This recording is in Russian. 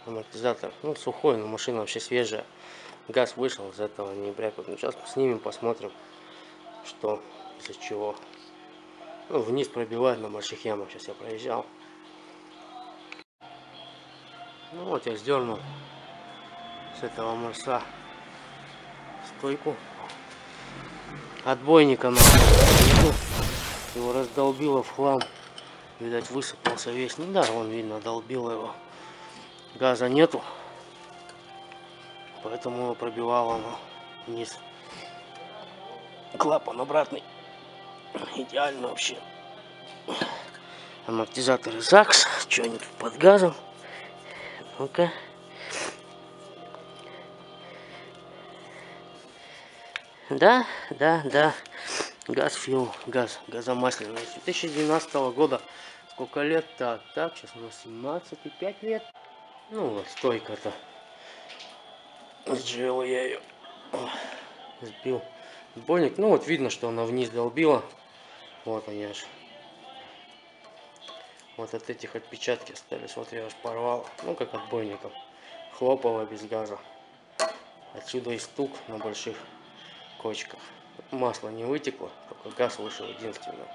амортизатор, ну, сухой, но машина вообще свежая. Газ вышел, из этого не брякают. Ну, сейчас снимем, посмотрим, что, из-за чего. Ну, вниз пробивает на больших ямах. Сейчас я проезжал. Ну вот я сдернул с этого морса стойку отбойника, но его раздолбило в хлам. Видать, высыпался весь. Ну да, вон видно, долбило его. Газа нету, поэтому его пробивало оно вниз. Клапан обратный. Идеально вообще. Амортизаторы ЗАГС. Что они тут под газом? Ну-ка. Да. Газ фил, газомасляный. 2012 года. Сколько лет-то? Так, сейчас у нас 17,5 лет. Ну вот, стойка-то. Сжил я ее. Сбил отбойник. Ну вот видно, что она вниз долбила. Вот они аж. Вот от этих отпечатки остались. Вот я аж порвал. Ну как отбойником. Хлопало без газа. Отсюда и стук на больших кочках. Масло не вытекло, только газ вышел единственное.